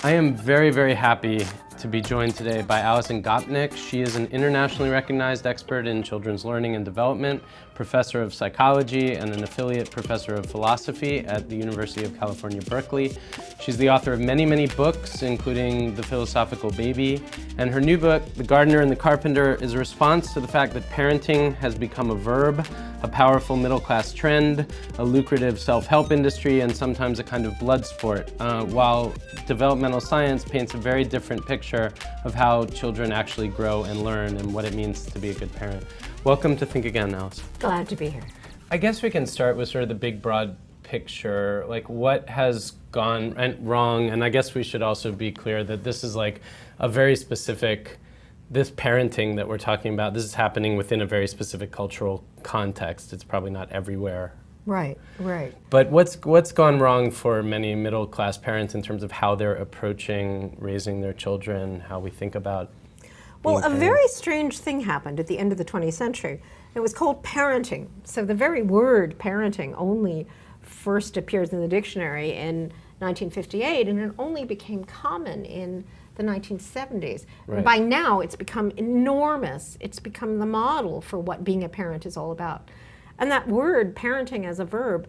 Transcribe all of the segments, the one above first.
I am very, very happy to be joined today by Alison Gopnik. She is an internationally recognized expert in children's learning and development, professor of psychology, and an affiliate professor of philosophy at the University of California, Berkeley. She's the author of many, many books, including The Philosophical Baby. And her new book, The Gardener and the Carpenter, is a response to the fact that parenting has become a verb, a powerful middle-class trend, a lucrative self-help industry, and sometimes a kind of blood sport, while developmental science paints a very different picture of how children actually grow and learn and what it means to be a good parent. Welcome to Think Again, Alice. Glad to be here. I guess we can start with sort of the big, broad picture, like what has gone wrong, and I guess we should also be clear that this is like a very specific, this parenting that we're talking about, this is happening within a very specific cultural context. It's probably not everywhere. Right, right. But what's gone wrong for many middle-class parents in terms of how they're approaching raising their children, how we think about Well, a very strange thing happened at the end of the 20th century. It was called parenting. So the very word parenting only first appears in the dictionary in 1958, and it only became common in the 1970s. Right. By now, it's become enormous. It's become the model for what being a parent is all about. And that word, parenting as a verb,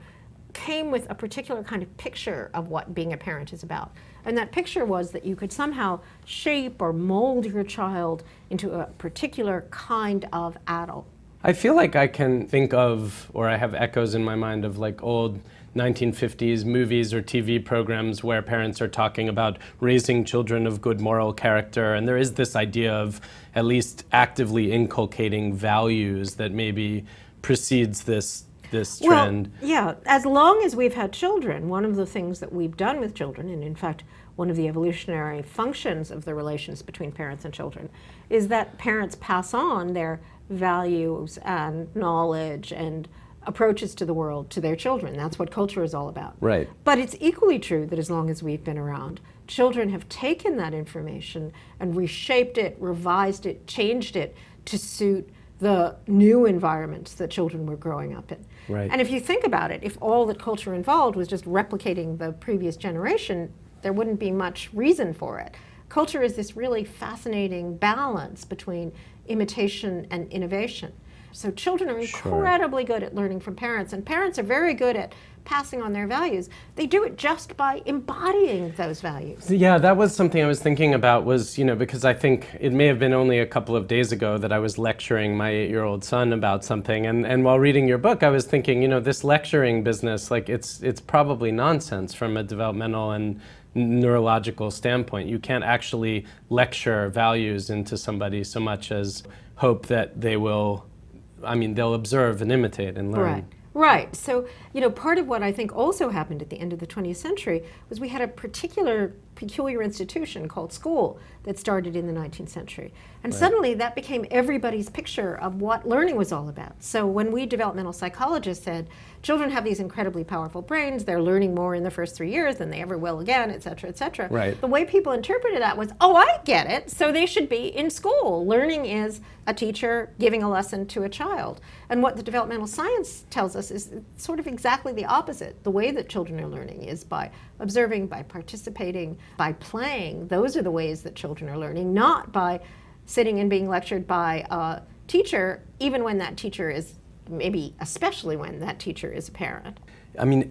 came with a particular kind of picture of what being a parent is about. And that picture was that you could somehow shape or mold your child into a particular kind of adult. I feel like I can think of, or I have echoes in my mind of like old 1950s movies or TV programs where parents are talking about raising children of good moral character, and there is this idea of at least actively inculcating values that maybe precedes this trend. Well, yeah, as long as we've had children, one of the things that we've done with children, and in fact, one of the evolutionary functions of the relations between parents and children, is that parents pass on their values and knowledge and approaches to the world to their children. That's what culture is all about. Right. But it's equally true that as long as we've been around, children have taken that information and reshaped it, revised it, changed it to suit the new environments that children were growing up in. Right. And if you think about it, if all that culture involved was just replicating the previous generation, there wouldn't be much reason for it. Culture is this really fascinating balance between imitation and innovation. So children are incredibly good at learning from parents, and parents are very good at passing on their values. They do it just by embodying those values. Yeah, that was something I was thinking about was, because I think it may have been only a couple of days ago that I was lecturing my 8-year-old son about something, and while reading your book, I was thinking, this lecturing business, like it's probably nonsense from a developmental and neurological standpoint. You can't actually lecture values into somebody so much as hope that they will, they'll observe and imitate and learn. Right. Right. So, part of what I think also happened at the end of the 20th century was we had a peculiar institution called school that started in the 19th century. And suddenly that became everybody's picture of what learning was all about. So when we developmental psychologists said, children have these incredibly powerful brains, they're learning more in the first 3 years than they ever will again, et cetera, et cetera. Right. The way people interpreted that was, oh, I get it, so they should be in school. Learning is a teacher giving a lesson to a child. And what the developmental science tells us is sort of exactly the opposite. The way that children are learning is by observing, by participating, by playing. Those are the ways that children are learning, not by sitting and being lectured by a teacher, even when that teacher is, maybe especially when that teacher is a parent.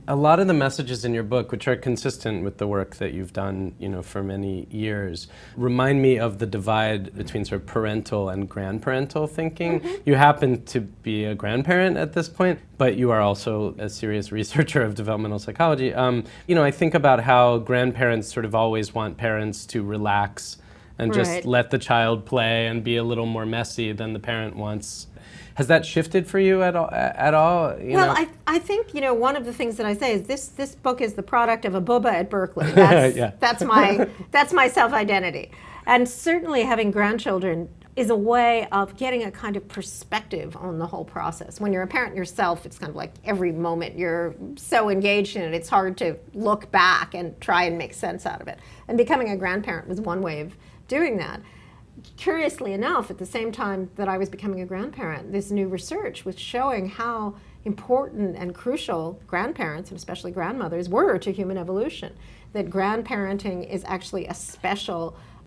A lot of the messages in your book, which are consistent with the work that you've done, for many years, remind me of the divide between sort of parental and grandparental thinking. Mm-hmm. You happen to be a grandparent at this point, but you are also a serious researcher of developmental psychology. I think about how grandparents sort of always want parents to relax and just let the child play and be a little more messy than the parent wants. Has that shifted for you at all? I think one of the things that I say is this book is the product of a bubba at Berkeley. That's my self-identity, and certainly having grandchildren is a way of getting a kind of perspective on the whole process. When you're a parent yourself, it's kind of like every moment you're so engaged in it, it's hard to look back and try and make sense out of it. And becoming a grandparent was one way of doing that. Curiously enough, at the same time that I was becoming a grandparent, this new research was showing how important and crucial grandparents, and especially grandmothers, were to human evolution. that grandparenting is actually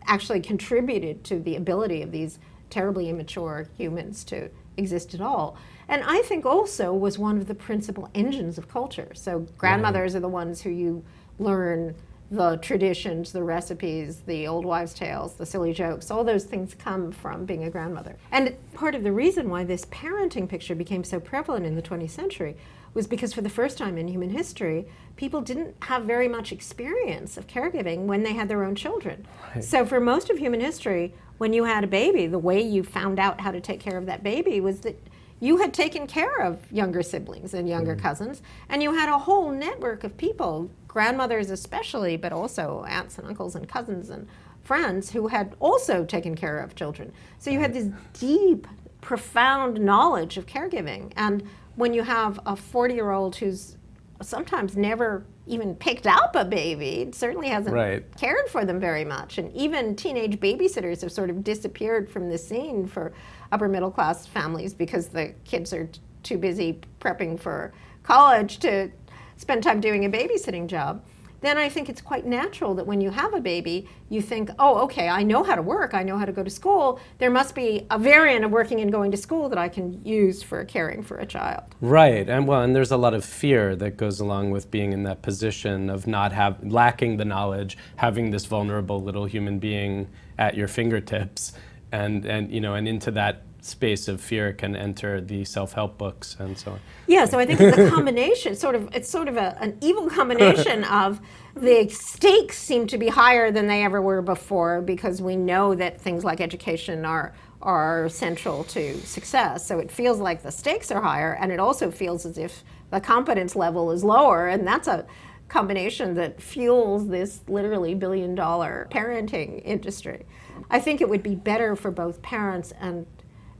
actually contributed to the ability of these terribly immature humans to exist at all. And I think also was one of the principal engines of culture. So grandmothers are the ones who you learn the traditions, the recipes, the old wives' tales, the silly jokes, all those things come from being a grandmother. And part of the reason why this parenting picture became so prevalent in the 20th century was because for the first time in human history, people didn't have very much experience of caregiving when they had their own children. Right. So for most of human history, when you had a baby, the way you found out how to take care of that baby was that you had taken care of younger siblings and younger cousins, and you had a whole network of people, grandmothers especially, but also aunts and uncles and cousins and friends who had also taken care of children. So you had this deep, profound knowledge of caregiving. And when you have a 40-year-old who's sometimes never even picked up a baby, certainly hasn't cared for them very much. And even teenage babysitters have sort of disappeared from the scene for upper middle class families because the kids are too busy prepping for college to spend time doing a babysitting job. Then I think it's quite natural that when you have a baby, you think, oh, okay, I know how to work, I know how to go to school. There must be a variant of working and going to school that I can use for caring for a child. Right, and there's a lot of fear that goes along with being in that position of lacking the knowledge, having this vulnerable little human being at your fingertips, and into that space of fear can enter the self-help books and so on. Yeah, so I think it's a combination, it's sort of an evil combination of the stakes seem to be higher than they ever were before because we know that things like education are central to success. So it feels like the stakes are higher, and it also feels as if the competence level is lower, and that's a combination that fuels this literally billion-dollar parenting industry. I think it would be better for both parents and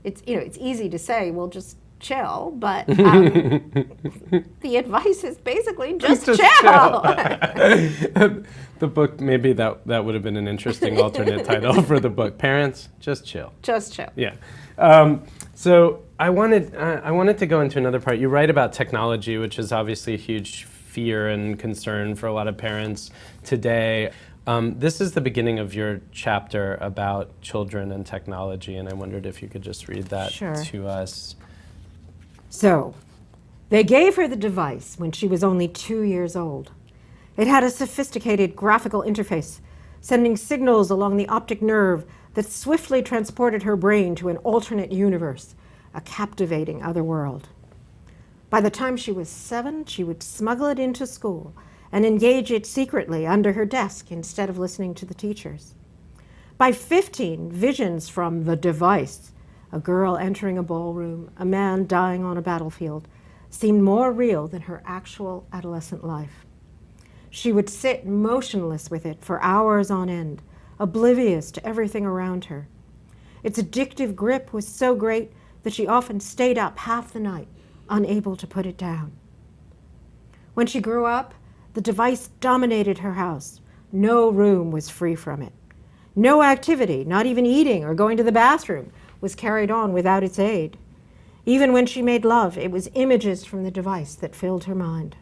it's easy to say, well, just chill, but the advice is basically just chill. The book, maybe that would have been an interesting alternate title for the book. Parents, just chill. Just chill. Yeah. So I wanted to go into another part. You write about technology, which is obviously a huge fear and concern for a lot of parents today. This is the beginning of your chapter about children and technology, and I wondered if you could just read that to us. So, they gave her the device when she was only 2 years old. It had a sophisticated graphical interface, sending signals along the optic nerve that swiftly transported her brain to an alternate universe, a captivating other world. By the time she was 7, she would smuggle it into school and engage it secretly under her desk instead of listening to the teachers. By 15, visions from the device, a girl entering a ballroom, a man dying on a battlefield, seemed more real than her actual adolescent life. She would sit motionless with it for hours on end, oblivious to everything around her. Its addictive grip was so great that she often stayed up half the night, unable to put it down. When she grew up, the device dominated her house. No room was free from it. No activity, not even eating or going to the bathroom, was carried on without its aid. Even when she made love, it was images from the device that filled her mind.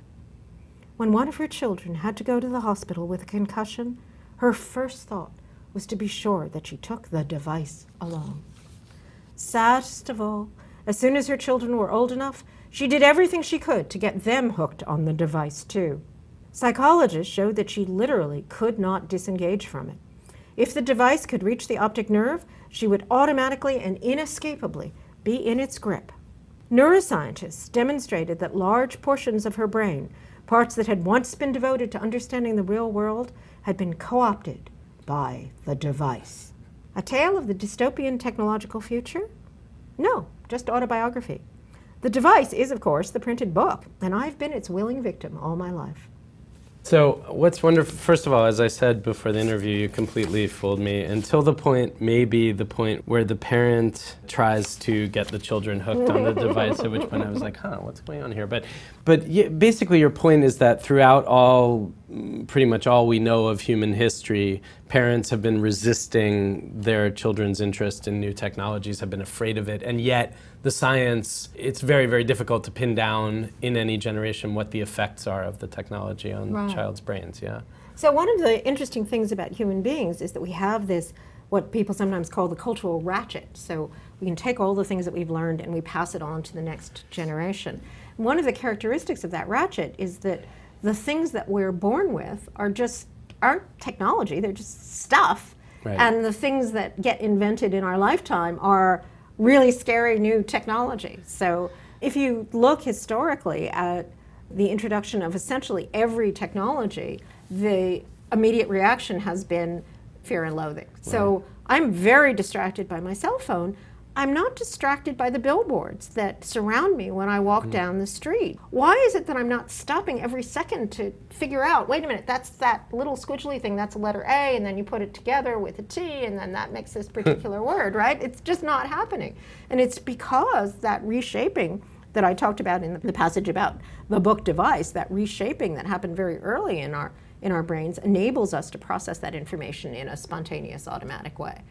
When one of her children had to go to the hospital with a concussion, her first thought was to be sure that she took the device along. Saddest of all, as soon as her children were old enough, she did everything she could to get them hooked on the device too. Psychologists showed that she literally could not disengage from it. If the device could reach the optic nerve, she would automatically and inescapably be in its grip. Neuroscientists demonstrated that large portions of her brain, parts that had once been devoted to understanding the real world, had been co-opted by the device. A tale of the dystopian technological future? No, just autobiography. The device is, of course, the printed book, and I've been its willing victim all my life. So what's wonderful, first of all, as I said before the interview, you completely fooled me until the point where the parent tries to get the children hooked on the device, at which point I was like, what's going on here? But basically your point is that throughout pretty much all we know of human history, parents have been resisting their children's interest in new technologies, have been afraid of it, and yet the science, it's very, very difficult to pin down in any generation what the effects are of the technology on child's brains, yeah? So one of the interesting things about human beings is that we have this, what people sometimes call the cultural ratchet. So we can take all the things that we've learned and we pass it on to the next generation. One of the characteristics of that ratchet is that the things that we're born with aren't technology, they're just stuff. Right. And the things that get invented in our lifetime are really scary new technology. So if you look historically at the introduction of essentially every technology, the immediate reaction has been fear and loathing. Right. So I'm very distracted by my cell phone. I'm not distracted by the billboards that surround me when I walk down the street. Why is it that I'm not stopping every second to figure out, wait a minute, that's that little squiggly thing, that's a letter A, and then you put it together with a T, and then that makes this particular word, right? It's just not happening. And it's because that reshaping that I talked about in the passage about the book device, that reshaping that happened very early in our brains enables us to process that information in a spontaneous, automatic way.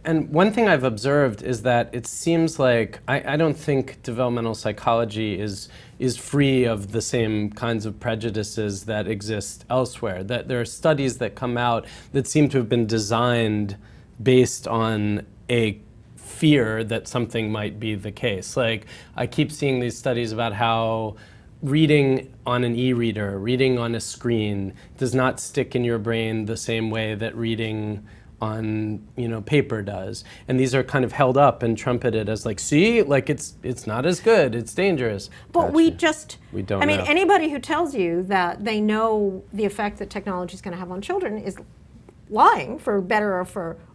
And one thing I've observed is that it seems like I don't think developmental psychology is free of the same kinds of prejudices that exist elsewhere. That there are studies that come out that seem to have been designed based on a fear that something might be the case. Like, I keep seeing these studies about how reading on an e-reader, reading on a screen, does not stick in your brain the same way that reading on paper does. And these are kind of held up and trumpeted as like, see, like it's not as good, it's dangerous. But we don't know. I mean, anybody who tells you that they know the effect that technology is going to have on children is lying, for better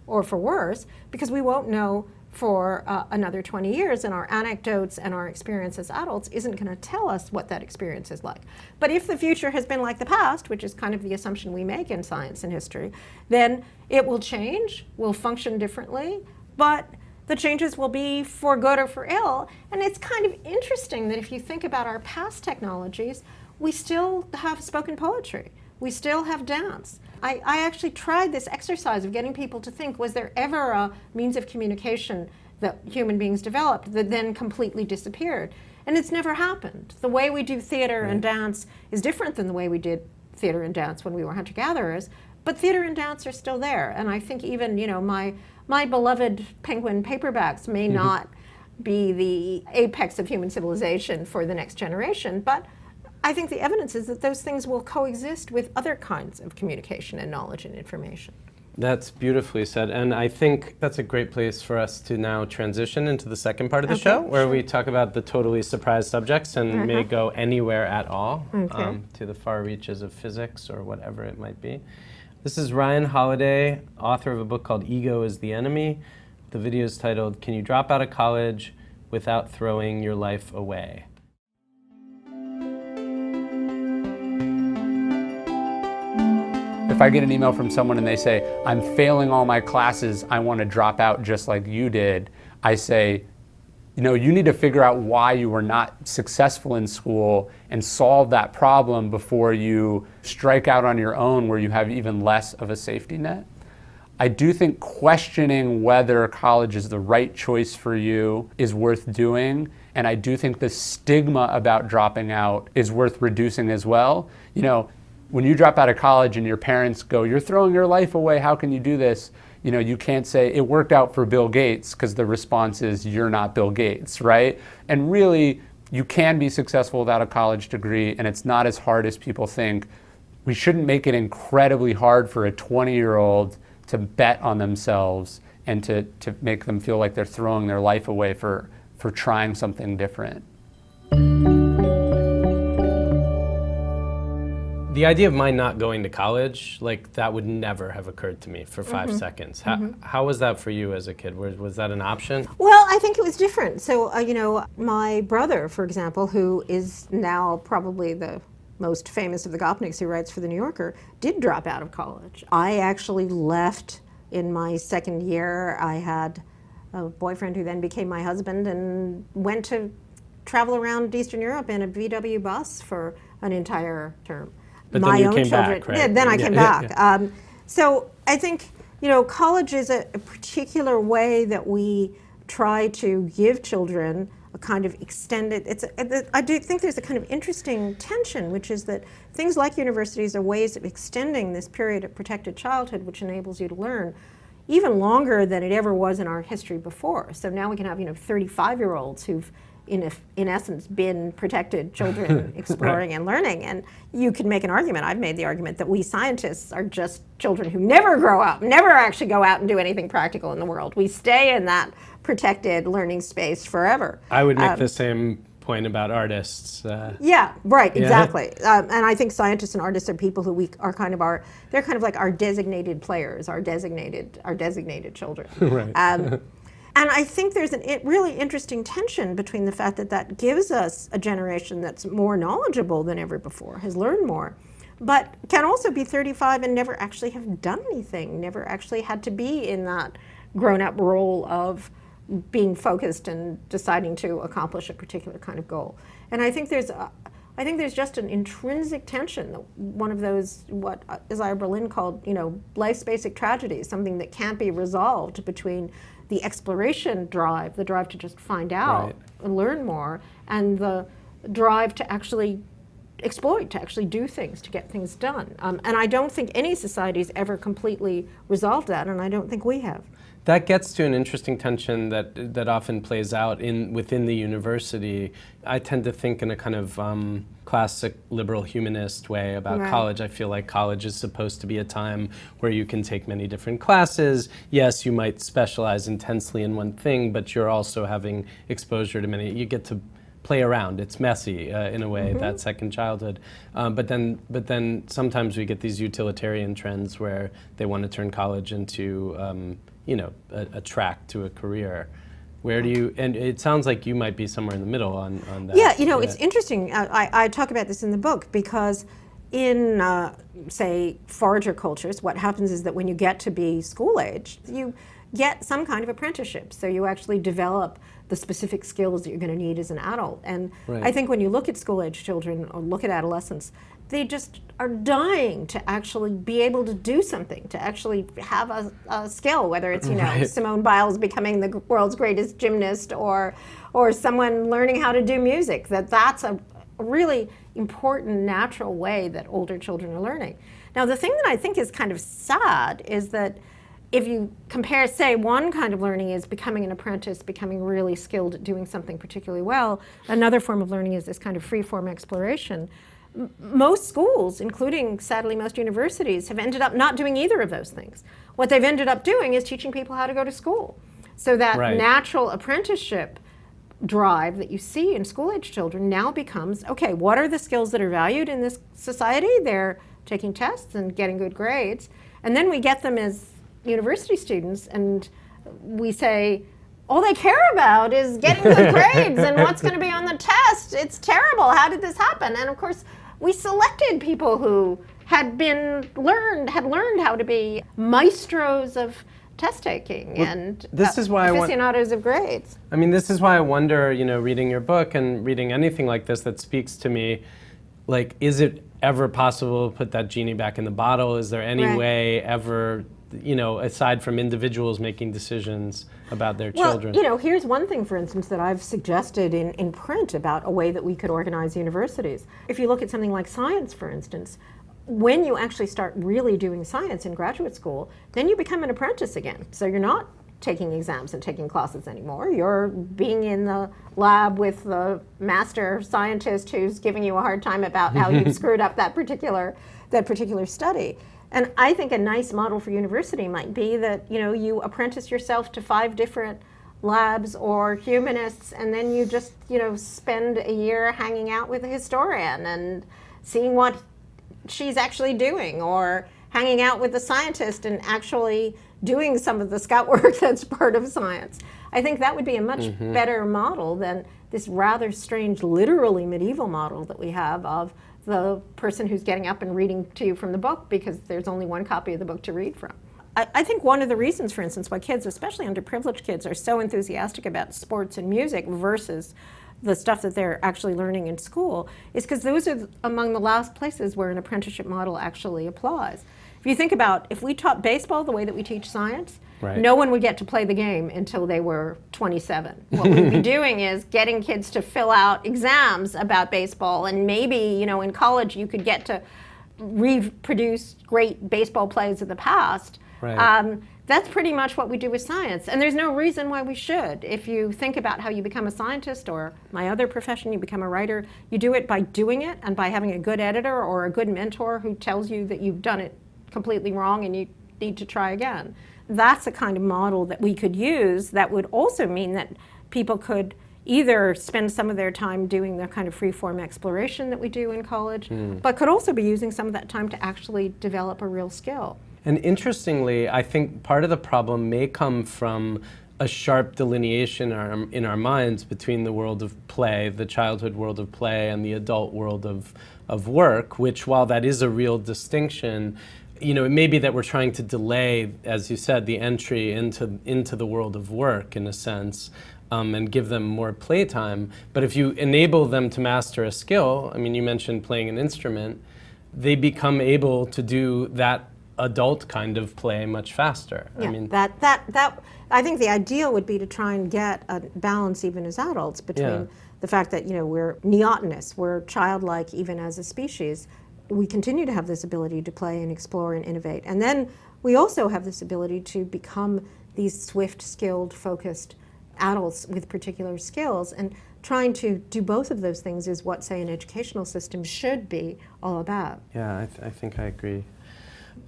or for worse, because we won't know for another 20 years, and our anecdotes and our experience as adults isn't going to tell us what that experience is like. But if the future has been like the past, which is kind of the assumption we make in science and history, then it will change, will function differently, but the changes will be for good or for ill. And it's kind of interesting that if you think about our past technologies, we still have spoken poetry. We still have dance. I actually tried this exercise of getting people to think, was there ever a means of communication that human beings developed that then completely disappeared? And it's never happened. The way we do theater and dance is different than the way we did theater and dance when we were hunter-gatherers, but theater and dance are still there. And I think even, my beloved Penguin paperbacks may not be the apex of human civilization for the next generation, but I think the evidence is that those things will coexist with other kinds of communication and knowledge and information. That's beautifully said, and I think that's a great place for us to now transition into the second part of the show, where we talk about the totally surprise subjects and may go anywhere at all, to the far reaches of physics or whatever it might be. This is Ryan Holiday, author of a book called Ego is the Enemy. The video is titled, Can You Drop Out of College Without Throwing Your Life Away? If I get an email from someone and they say, I'm failing all my classes, I want to drop out just like you did, I say, you need to figure out why you were not successful in school and solve that problem before you strike out on your own where you have even less of a safety net. I do think questioning whether college is the right choice for you is worth doing, and I do think the stigma about dropping out is worth reducing as well. When you drop out of college and your parents go, you're throwing your life away, how can you do this? You can't say it worked out for Bill Gates, because the response is you're not Bill Gates, right? And really, you can be successful without a college degree, and it's not as hard as people think. We shouldn't make it incredibly hard for a 20-year-old to bet on themselves and to make them feel like they're throwing their life away for trying something different. The idea of my not going to college, like that would never have occurred to me for 5 seconds. How was that for you as a kid? Was that an option? Well, I think it was different. So, my brother, for example, who is now probably the most famous of the Gopniks, who writes for The New Yorker, did drop out of college. I actually left in my second year. I had a boyfriend who then became my husband and went to travel around Eastern Europe in a VW bus for an entire term. But my then you own came children. back, right? Yeah, then I came back. Yeah. So I think, college is a particular way that we try to give children a kind of extended, I do think there's a kind of interesting tension, which is that things like universities are ways of extending this period of protected childhood, which enables you to learn even longer than it ever was in our history before. So now we can have 35-year-olds who've in essence been protected children exploring and learning. And you can make an argument, I've made the argument, that we scientists are just children who never grow up, never actually go out and do anything practical in the world. We stay in that protected learning space forever. I would make the same point about artists. Yeah, right, exactly. And I think scientists and artists are people who are kind of they're kind of like our designated players, our designated children. Right. And I think there's a really interesting tension between the fact that gives us a generation that's more knowledgeable than ever before, has learned more, but can also be 35 and never actually have done anything, never actually had to be in that grown-up role of being focused and deciding to accomplish a particular kind of goal. And I think there's just an intrinsic tension, one of those, what Isaiah Berlin called, life's basic tragedies, something that can't be resolved between the exploration drive, the drive to just find out and learn more, and the drive to actually exploit, to actually do things, to get things done. And I don't think any society's ever completely resolved that, and I don't think we have. That gets to an interesting tension that often plays out within the university. I tend to think in a kind of classic liberal humanist way about college. I feel like college is supposed to be a time where you can take many different classes. Yes, you might specialize intensely in one thing, but you're also having exposure to many. You get to play around. It's messy in a way, that second childhood. But then sometimes we get these utilitarian trends where they want to turn college into a track to a career. Where do you, and it sounds like you might be somewhere in the middle on that. Yeah, it's interesting. I talk about this in the book because in, say, forager cultures, what happens is that when you get to be school age, you get some kind of apprenticeship. So you actually develop the specific skills that you're going to need as an adult. And I think when you look at school age children or look at adolescents, they just are dying to actually be able to do something, to actually have a skill, whether it's, Simone Biles becoming the world's greatest gymnast or someone learning how to do music, that's a really important natural way that older children are learning. Now, the thing that I think is kind of sad is that if you compare, say, one kind of learning is becoming an apprentice, becoming really skilled at doing something particularly well, another form of learning is this kind of free-form exploration. Most schools, including, sadly, most universities, have ended up not doing either of those things. What they've ended up doing is teaching people how to go to school. So that natural apprenticeship drive that you see in school-age children now becomes, okay, what are the skills that are valued in this society? They're taking tests and getting good grades. And then we get them as university students and we say, all they care about is getting good grades and what's going to be on the test. It's terrible. How did this happen? And of course, we selected people who had learned how to be maestros of test taking and this is why aficionados of grades. I mean, this is why I wonder, reading your book and reading anything like this that speaks to me, like, is it ever possible to put that genie back in the bottle? Is there any way ever, aside from individuals making decisions about their children? Well, here's one thing, for instance, that I've suggested in print about a way that we could organize universities. If you look at something like science, for instance, when you actually start really doing science in graduate school, then you become an apprentice again. So you're not taking exams and taking classes anymore. You're being in the lab with the master scientist who's giving you a hard time about how you've screwed up that particular study. And I think a nice model for university might be that, you apprentice yourself to 5 different labs or humanists, and then you just, spend a year hanging out with a historian and seeing what she's actually doing, or hanging out with a scientist and actually doing some of the scout work that's part of science. I think that would be a much better model than this rather strange, literally medieval model that we have of the person who's getting up and reading to you from the book because there's only one copy of the book to read from. I think one of the reasons, for instance, why kids, especially underprivileged kids, are so enthusiastic about sports and music versus the stuff that they're actually learning in school is because those are among the last places where an apprenticeship model actually applies. If If you think about, if we taught baseball the way that we teach science, right. no one would get to play the game until they were 27. What we'd be doing is getting kids to fill out exams about baseball, and maybe, you know, in college you could get to reproduce great baseball plays of the past. Right. That's pretty much what we do with science, and there's no reason why we should. If you think about how you become a scientist, or my other profession, you become a writer, you do it by doing it and by having a good editor or a good mentor who tells you that you've done it completely wrong and you need to try again. That's a kind of model that we could use that would also mean that people could either spend some of their time doing the kind of free-form exploration that we do in college, but could also be using some of that time to actually develop a real skill. And interestingly, I think part of the problem may come from a sharp delineation in our minds between the world of play, the childhood world of play, and the adult world of work, which, while that is a real distinction, you know, it may be that we're trying to delay, as you said, the entry into the world of work, in a sense, and give them more playtime. But if you enable them to master a skill, I mean, you mentioned playing an instrument, they become able to do that adult kind of play much faster. Yeah, I mean, that I think the ideal would be to try and get a balance even as adults between the fact that, you know, we're neotenous, we're childlike even as a species. We continue to have this ability to play and explore and innovate. And then we also have this ability to become these swift, skilled, focused adults with particular skills. And trying to do both of those things is what, say, an educational system should be all about. Yeah, I think I agree.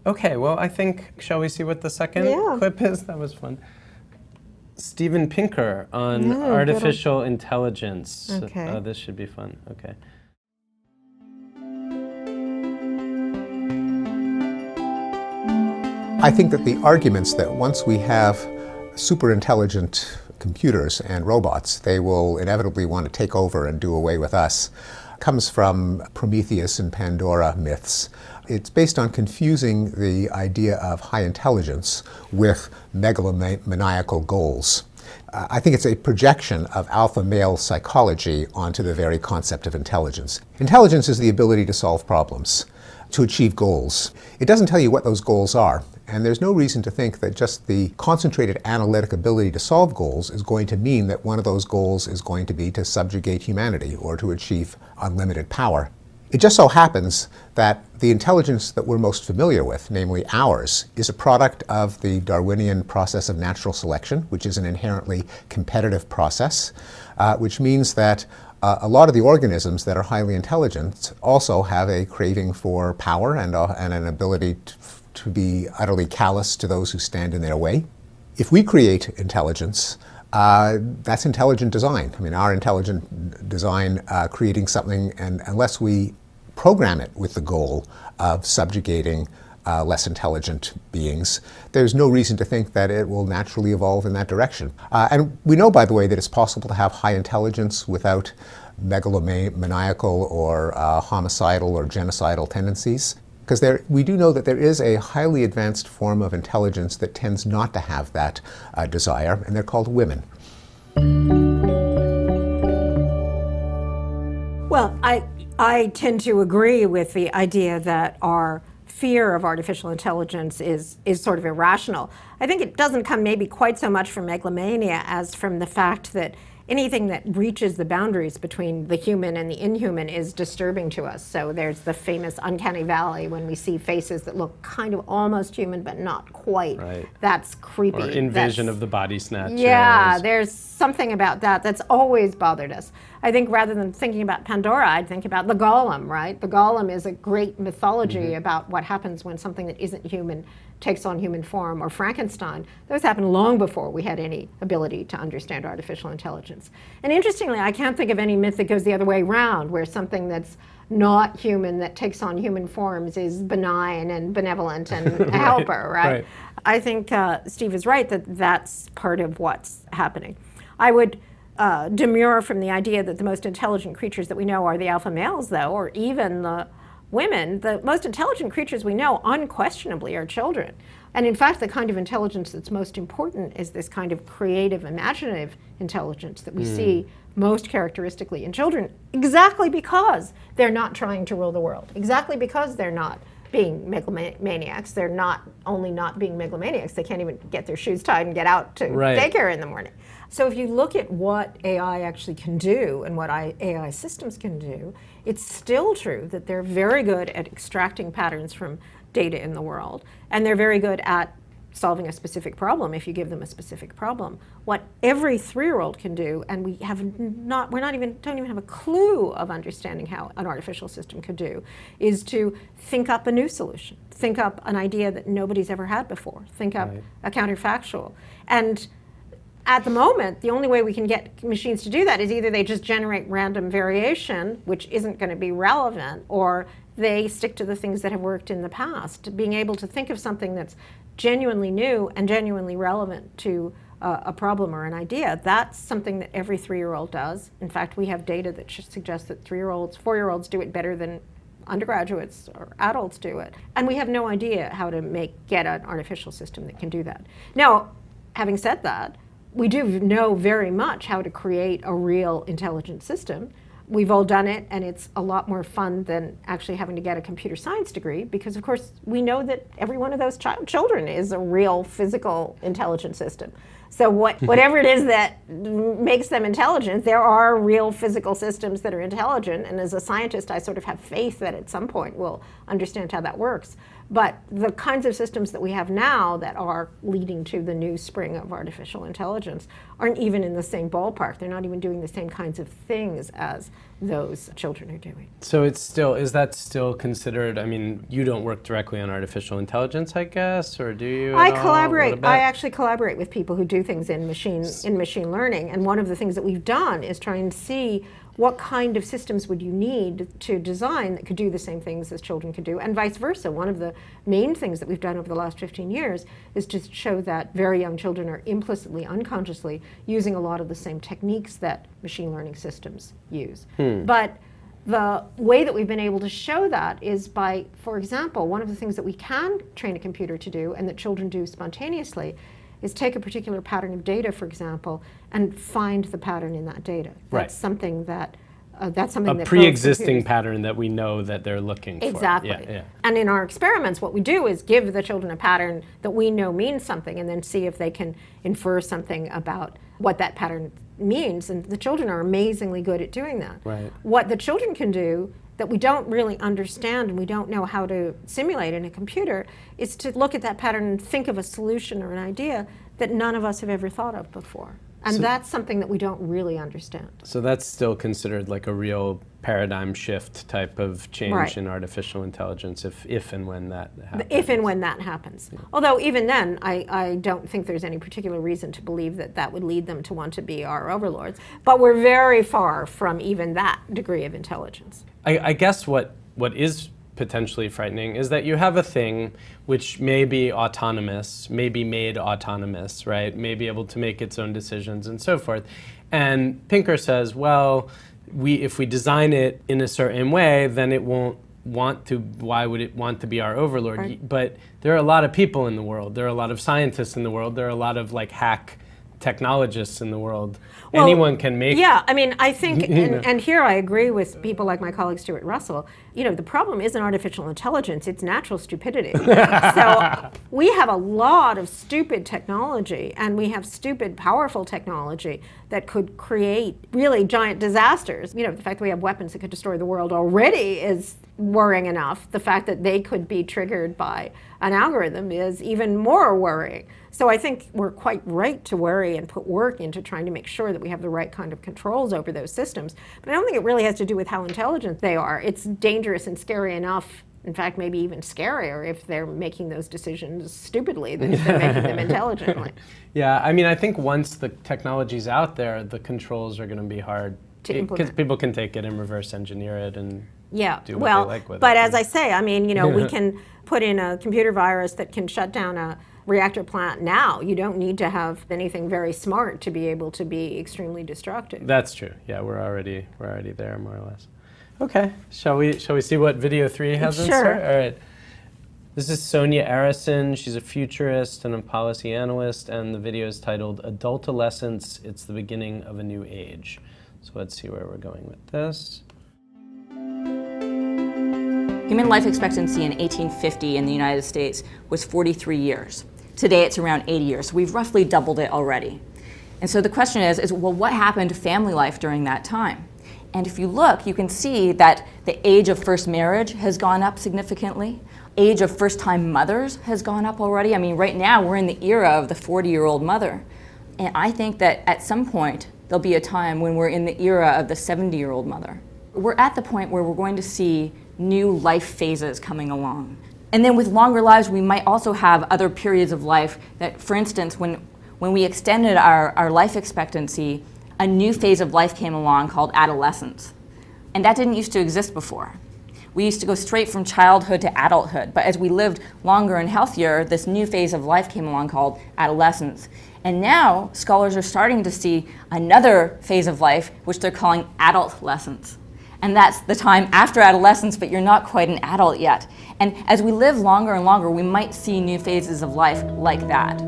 Okay, well, I think, shall we see what the second clip is? That was fun. Steven Pinker on artificial intelligence. Okay. This should be fun. Okay. I think that the arguments that once we have super intelligent computers and robots, they will inevitably want to take over and do away with us, comes from Prometheus and Pandora myths. It's based on confusing the idea of high intelligence with megalomaniacal goals. I think it's a projection of alpha male psychology onto the very concept of intelligence. Intelligence is the ability to solve problems, to achieve goals. It doesn't tell you what those goals are, and there's no reason to think that just the concentrated analytic ability to solve goals is going to mean that one of those goals is going to be to subjugate humanity or to achieve unlimited power. It just so happens that the intelligence that we're most familiar with, namely ours, is a product of the Darwinian process of natural selection, which is an inherently competitive process, which means that a lot of the organisms that are highly intelligent also have a craving for power and an ability to be utterly callous to those who stand in their way. If we create intelligence, that's intelligent design. I mean, our intelligent design creating something, and unless we program it with the goal of subjugating less intelligent beings, there's no reason to think that it will naturally evolve in that direction. And we know, by the way, that it's possible to have high intelligence without megalomaniacal or homicidal or genocidal tendencies. Because we do know that there is a highly advanced form of intelligence that tends not to have that desire, and they're called women. Well, I tend to agree with the idea that our fear of artificial intelligence is sort of irrational. I think it doesn't come maybe quite so much from megalomania as from the fact that anything that reaches the boundaries between the human and the inhuman is disturbing to us. So there's the famous uncanny valley when we see faces that look kind of almost human but not quite. Right. That's creepy. Or Invasion of the Body Snatchers. Yeah, there's something about that that's always bothered us. I think rather than thinking about Pandora, I'd think about the Golem, right? The Golem is a great mythology about what happens when something that isn't human takes on human form, or Frankenstein. Those happened long before we had any ability to understand artificial intelligence. And interestingly, I can't think of any myth that goes the other way around, where something that's not human that takes on human forms is benign and benevolent and a helper, right? I think Steve is right that that's part of what's happening. I would demur from the idea that the most intelligent creatures that we know are the alpha males, though, or even the women. The most intelligent creatures we know unquestionably are children. And in fact, the kind of intelligence that's most important is this kind of creative, imaginative intelligence that we see most characteristically in children, exactly because they're not trying to rule the world, exactly because they're not being megalomaniacs. They're not only not being megalomaniacs, they can't even get their shoes tied and get out to daycare in the morning. So if you look at what AI actually can do and what AI systems can do, it's still true that they're very good at extracting patterns from data in the world, and they're very good at solving a specific problem if you give them a specific problem. What every 3-year-old can do, and we don't even have a clue of understanding how an artificial system could do, is to think up a new solution, think up an idea that nobody's ever had before, think up a counterfactual. And at the moment, the only way we can get machines to do that is either they just generate random variation, which isn't going to be relevant, or they stick to the things that have worked in the past. Being able to think of something that's genuinely new and genuinely relevant to a problem or an idea, that's something that every 3-year-old does. In fact, we have data that suggests that 3-year-olds, 4-year-olds do it better than undergraduates or adults do it. And we have no idea how to get an artificial system that can do that. Now, having said that, we do know very much how to create a real intelligent system. We've all done it, and it's a lot more fun than actually having to get a computer science degree, because of course we know that every one of those children is a real physical intelligent system. So whatever it is that makes them intelligent, there are real physical systems that are intelligent, and as a scientist I sort of have faith that at some point we'll understand how that works. But the kinds of systems that we have now that are leading to the new spring of artificial intelligence aren't even in the same ballpark. They're not even doing the same kinds of things as those children are doing. So is that still considered, I mean, you don't work directly on artificial intelligence, I guess, or do you? I collaborate. I actually collaborate with people who do things in machine learning, and one of the things that we've done is try and see what kind of systems would you need to design that could do the same things as children could do, and vice versa. One of the main things that we've done over the last 15 years is to show that very young children are implicitly, unconsciously using a lot of the same techniques that machine learning systems use. But the way that we've been able to show that is by, for example, one of the things that we can train a computer to do and that children do spontaneously is take a particular pattern of data, for example, and find the pattern in that data. That's something that a pre-existing pattern that we know that they're looking for. Exactly. Yeah. And in our experiments, what we do is give the children a pattern that we know means something, and then see if they can infer something about what that pattern means. And the children are amazingly good at doing that. Right. What the children can do that we don't really understand and we don't know how to simulate in a computer is to look at that pattern and think of a solution or an idea that none of us have ever thought of before. And that's something that we don't really understand. So that's still considered like a real paradigm shift type of change in artificial intelligence if and when that happens. If and when that happens. Yeah. Although even then, I don't think there's any particular reason to believe that that would lead them to want to be our overlords. But we're very far from even that degree of intelligence. I guess what is potentially frightening is that you have a thing which may be autonomous, may be made autonomous, right? May be able to make its own decisions and so forth. And Pinker says, well, if we design it in a certain way, then it won't want to, why would it want to be our overlord? Right. But there are a lot of people in the world. There are a lot of scientists in the world. There are a lot of like hack technologists in the world. Well, anyone can make. Yeah, I mean, I think, and here I agree with people like my colleague Stuart Russell. You know, the problem isn't artificial intelligence; it's natural stupidity. So we have a lot of stupid technology, and we have stupid, powerful technology that could create really giant disasters. You know, the fact that we have weapons that could destroy the world already is worrying enough. The fact that they could be triggered by an algorithm is even more worrying. So I think we're quite right to worry and put work into trying to make sure that we have the right kind of controls over those systems. But I don't think it really has to do with how intelligent they are. It's dangerous and scary enough, in fact, maybe even scarier if they're making those decisions stupidly than if they're making them intelligently. Yeah, I mean, I think once the technology's out there, the controls are going to be hard to implement. Because people can take it and reverse engineer it and do what they like with it. But as I say, I mean, you know, we can put in a computer virus that can shut down a reactor plant now. You don't need to have anything very smart to be able to be extremely destructive. That's true. Yeah, we're already there, more or less. Okay, shall we see what video 3 has in store? All right. This is Sonia Arison. She's a futurist and a policy analyst, and the video is titled Adultolescence, It's the Beginning of a New Age. So let's see where we're going with this. Human life expectancy in 1850 in the United States was 43 years. Today it's around 80 years, so we've roughly doubled it already. And so the question is, well, what happened to family life during that time? And if you look, you can see that the age of first marriage has gone up significantly. Age of first-time mothers has gone up already. I mean, right now we're in the era of the 40-year-old mother. And I think that at some point, there'll be a time when we're in the era of the 70-year-old mother. We're at the point where we're going to see new life phases coming along. And then with longer lives, we might also have other periods of life that, for instance, when we extended our life expectancy, a new phase of life came along called adolescence. And that didn't used to exist before. We used to go straight from childhood to adulthood, but as we lived longer and healthier, this new phase of life came along called adolescence. And now scholars are starting to see another phase of life, which they're calling adolescence. And that's the time after adolescence, but you're not quite an adult yet. And as we live longer and longer, we might see new phases of life like that.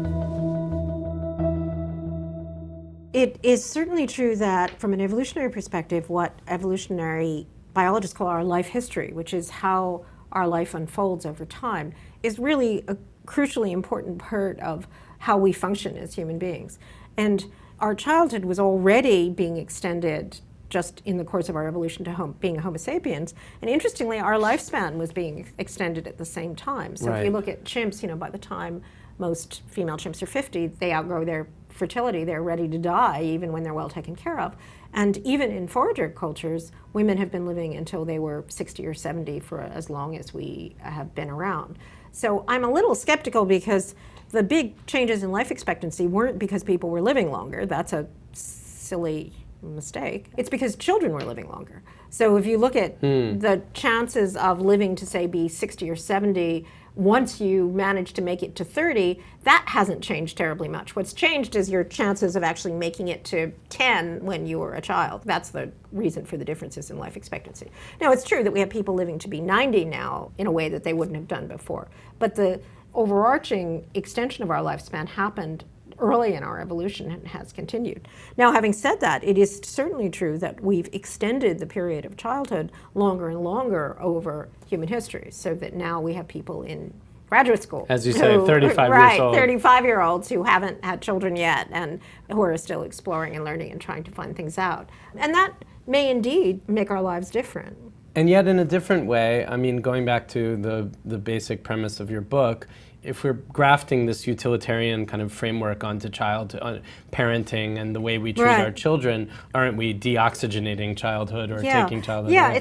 It is certainly true that from an evolutionary perspective, what evolutionary biologists call our life history, which is how our life unfolds over time, is really a crucially important part of how we function as human beings. And our childhood was already being extended just in the course of our evolution to being Homo sapiens. And interestingly, our lifespan was being extended at the same time. So if you look at chimps, by the time most female chimps are 50, they outgrow their fertility, they're ready to die even when they're well taken care of. And even in forager cultures, women have been living until they were 60 or 70 for as long as we have been around. So I'm a little skeptical because the big changes in life expectancy weren't because people were living longer. That's a silly mistake. It's because children were living longer. So if you look at the chances of living to, say, be 60 or 70, once you manage to make it to 30, that hasn't changed terribly much. What's changed is your chances of actually making it to 10 when you were a child. That's the reason for the differences in life expectancy. Now, it's true that we have people living to be 90 now in a way that they wouldn't have done before. But the overarching extension of our lifespan happened early in our evolution and has continued. Now, having said that, it is certainly true that we've extended the period of childhood longer and longer over human history, so that now we have people in graduate school. As you say, 35 years old. 35-year-olds who haven't had children yet and who are still exploring and learning and trying to find things out. And that may indeed make our lives different. And yet in a different way, I mean, going back to the basic premise of your book, if we're grafting this utilitarian kind of framework onto parenting and the way we treat our children, aren't we deoxygenating childhood or taking childhood away?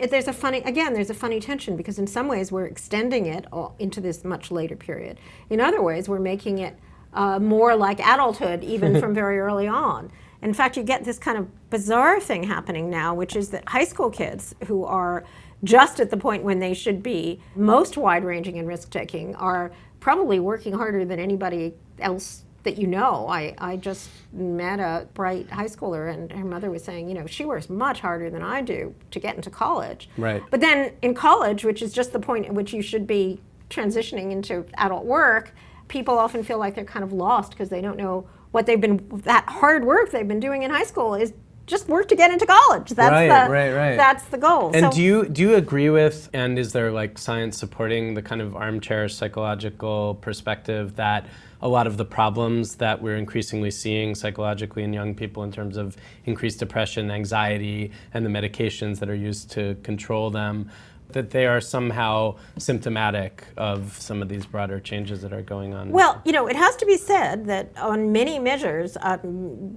There's a funny tension, because in some ways we're extending it into this much later period. In other ways, we're making it more like adulthood even from very early on. In fact, you get this kind of bizarre thing happening now, which is that high school kids who are just at the point when they should be most wide-ranging and risk-taking are probably working harder than anybody else that you know. I just met a bright high schooler, and her mother was saying, she works much harder than I do to get into college. Right. But then in college, which is just the point at which you should be transitioning into adult work, people often feel like they're kind of lost because they don't know what that hard work they've been doing in high school is just work to get into college. That's the goal. And do you agree with, and is there like science supporting the kind of armchair psychological perspective that a lot of the problems that we're increasingly seeing psychologically in young people in terms of increased depression, anxiety, and the medications that are used to control them, that they are somehow symptomatic of some of these broader changes that are going on? Well, it has to be said that on many measures,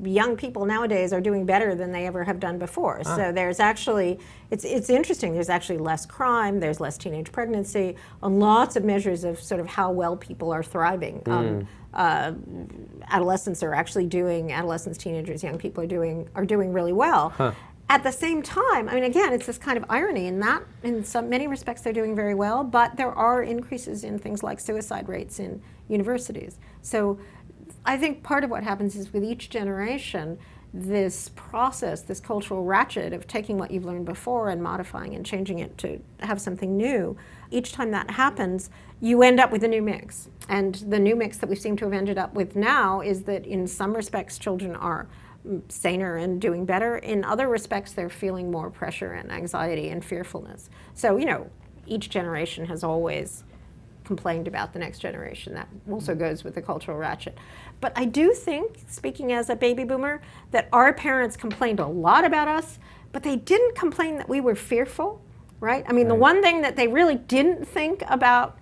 young people nowadays are doing better than they ever have done before. So there's actually, it's interesting, there's actually less crime, there's less teenage pregnancy, on lots of measures of sort of how well people are thriving. Adolescents, teenagers, young people are doing really well. At the same time, I mean, again, it's this kind of irony in that in many respects they're doing very well, but there are increases in things like suicide rates in universities. So I think part of what happens is with each generation, this process, this cultural ratchet of taking what you've learned before and modifying and changing it to have something new, each time that happens, you end up with a new mix. And the new mix that we seem to have ended up with now is that in some respects children are saner and doing better. In other respects, they're feeling more pressure and anxiety and fearfulness. So, each generation has always complained about the next generation. That also goes with the cultural ratchet. But I do think, speaking as a baby boomer, that our parents complained a lot about us, but they didn't complain that we were fearful, right? I mean, the one thing that they really didn't think about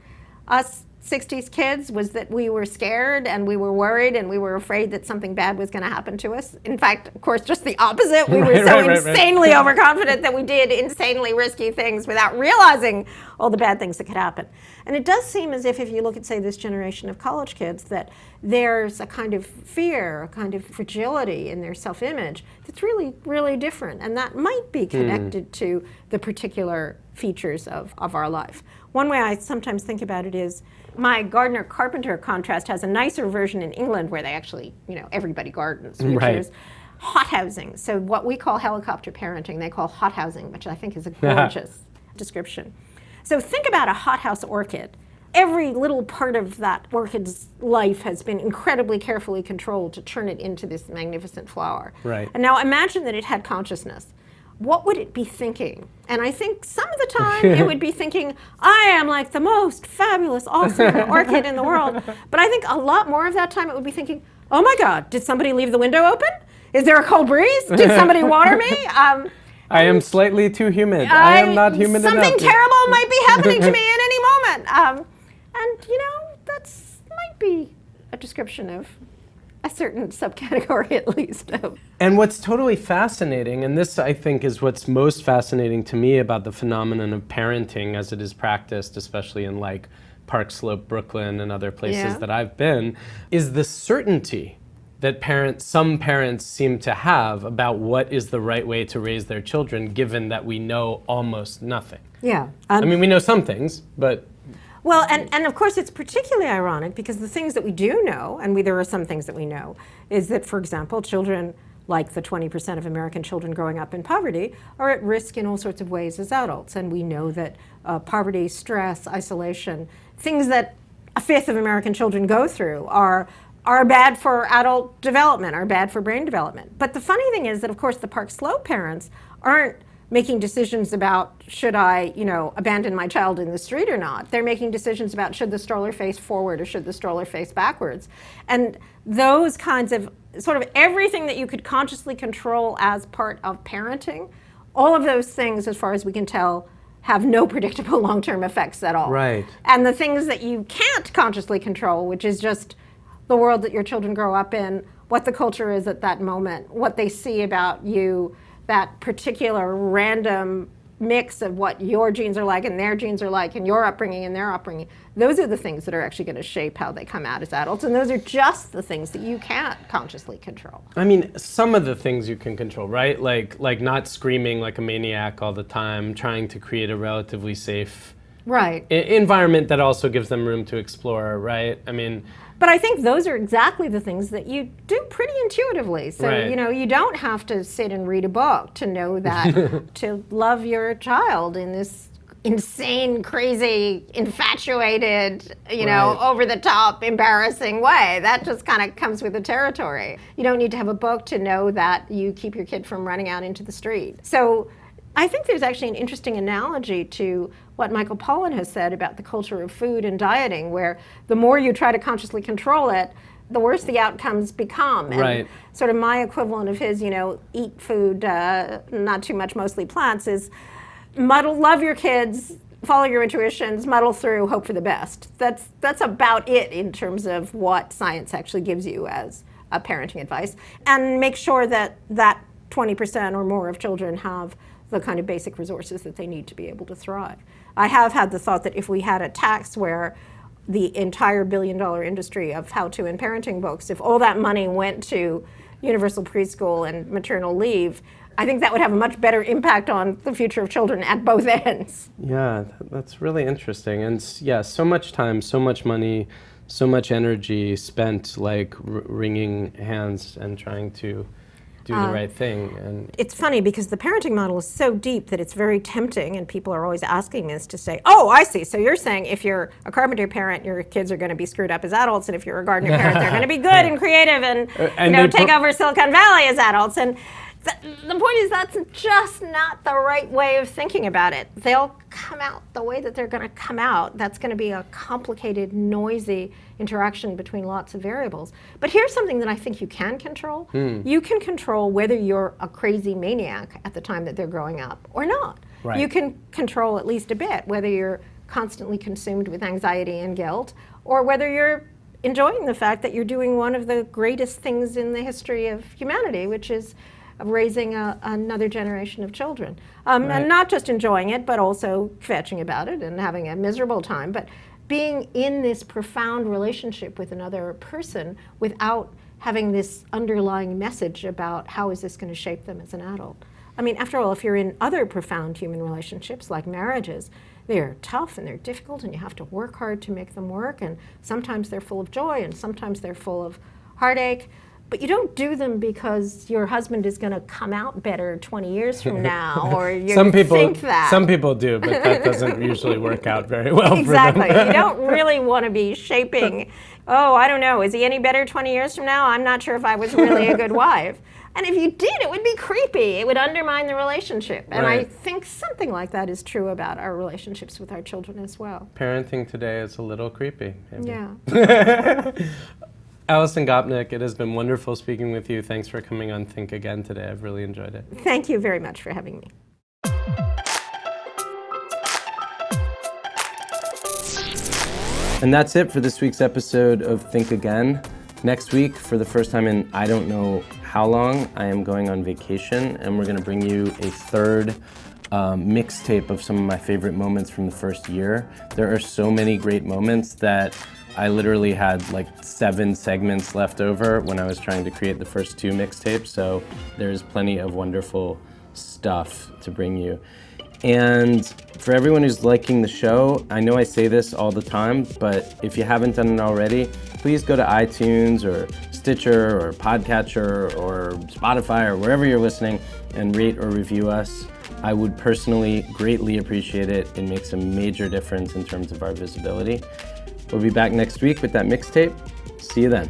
us 60s kids was that we were scared and we were worried and we were afraid that something bad was going to happen to us. In fact, of course, just the opposite. We were so insanely overconfident that we did insanely risky things without realizing all the bad things that could happen. And it does seem as if you look at, say, this generation of college kids, that there's a kind of fear, a kind of fragility in their self-image that's really, really different. And that might be connected to the particular features of our life. One way I sometimes think about it is, my gardener-carpenter contrast has a nicer version in England where they actually, everybody gardens, which is hothousing. So what we call helicopter parenting, they call hothousing, which I think is a gorgeous description. So think about a hothouse orchid. Every little part of that orchid's life has been incredibly carefully controlled to turn it into this magnificent flower. Right. And now imagine that it had consciousness. What would it be thinking? And I think some of the time it would be thinking, I am like the most fabulous, awesome orchid in the world. But I think a lot more of that time it would be thinking, oh my God, did somebody leave the window open? Is there a cold breeze? Did somebody water me? I am slightly too humid. I am not humid enough. Something terrible might be happening to me at any moment. That might be a description of a certain subcategory at least. And what's totally fascinating, and this I think is what's most fascinating to me about the phenomenon of parenting as it is practiced, especially in like Park Slope, Brooklyn, and other places that I've been, is the certainty that some parents seem to have about what is the right way to raise their children, given that we know almost nothing. Yeah. I mean, we know some things, but... Well, and of course it's particularly ironic because the things that we do know, and there are some things that we know, is that, for example, children, like the 20% of American children growing up in poverty, are at risk in all sorts of ways as adults. And we know that poverty, stress, isolation, things that a fifth of American children go through are bad for adult development, are bad for brain development. But the funny thing is that, of course, the Park Slope parents aren't making decisions about should I, abandon my child in the street or not. They're making decisions about should the stroller face forward or should the stroller face backwards. And those kinds of sort of everything that you could consciously control as part of parenting, all of those things, as far as we can tell, have no predictable long-term effects at all. Right. And the things that you can't consciously control, which is just the world that your children grow up in, what the culture is at that moment, what they see about you, that particular random mix of what your genes are like and their genes are like and your upbringing and their upbringing, those are the things that are actually going to shape how they come out as adults. And those are just the things that you can't consciously control. I mean, some of the things you can control, right? Like not screaming like a maniac all the time, trying to create a relatively safe environment that also gives them room to explore, right? I mean... But I think those are exactly the things that you do pretty intuitively. So, you don't have to sit and read a book to know that to love your child in this insane, crazy, infatuated, over-the-top, embarrassing way. That just kind of comes with the territory. You don't need to have a book to know that you keep your kid from running out into the street. So I think there's actually an interesting analogy to what Michael Pollan has said about the culture of food and dieting, where the more you try to consciously control it, the worse the outcomes become. And sort of my equivalent of his, eat food, not too much, mostly plants, is love your kids, follow your intuitions, muddle through, hope for the best. That's about it in terms of what science actually gives you as a parenting advice. And make sure that 20% or more of children have the kind of basic resources that they need to be able to thrive. I have had the thought that if we had a tax where the entire billion-dollar industry of how-to and parenting books, if all that money went to universal preschool and maternal leave, I think that would have a much better impact on the future of children at both ends. Yeah, that's really interesting. And so much time, so much money, so much energy spent wringing hands and trying to do the right thing. And it's funny because the parenting model is so deep that it's very tempting, and people are always asking us to say, oh, I see. So you're saying if you're a carpenter parent, your kids are going to be screwed up as adults, and if you're a gardener parent, they're going to be good and creative and take over Silicon Valley as adults. And the point is that's just not the right way of thinking about it. They'll come out the way that they're going to come out. That's going to be a complicated, noisy interaction between lots of variables. But here's something that I think you can control. You can control whether you're a crazy maniac at the time that they're growing up or not. Right. You can control at least a bit whether you're constantly consumed with anxiety and guilt, or whether you're enjoying the fact that you're doing one of the greatest things in the history of humanity, which is raising another generation of children. And not just enjoying it, but also fetching about it and having a miserable time, but being in this profound relationship with another person without having this underlying message about how is this going to shape them as an adult. I mean, after all, if you're in other profound human relationships, like marriages, they're tough and they're difficult and you have to work hard to make them work, and sometimes they're full of joy and sometimes they're full of heartache. But you don't do them because your husband is going to come out better 20 years from now, or you think that. Some people do, but that doesn't usually work out very well Exactly. for them. You don't really want to be shaping, oh, I don't know, is he any better 20 years from now? I'm not sure if I was really a good wife. And if you did, it would be creepy. It would undermine the relationship. And I think something like that is true about our relationships with our children as well. Parenting today is a little creepy, maybe. Yeah. Alison Gopnik, it has been wonderful speaking with you. Thanks for coming on Think Again today. I've really enjoyed it. Thank you very much for having me. And that's it for this week's episode of Think Again. Next week, for the first time in I don't know how long, I am going on vacation, and we're going to bring you a third mixtape of some of my favorite moments from the first year. There are so many great moments that I literally had like 7 segments left over when I was trying to create the first 2 mixtapes, so there's plenty of wonderful stuff to bring you. And for everyone who's liking the show, I know I say this all the time, but if you haven't done it already, please go to iTunes or Stitcher or Podcatcher or Spotify or wherever you're listening and rate or review us. I would personally greatly appreciate it. It makes a major difference in terms of our visibility. We'll be back next week with that mixtape. See you then.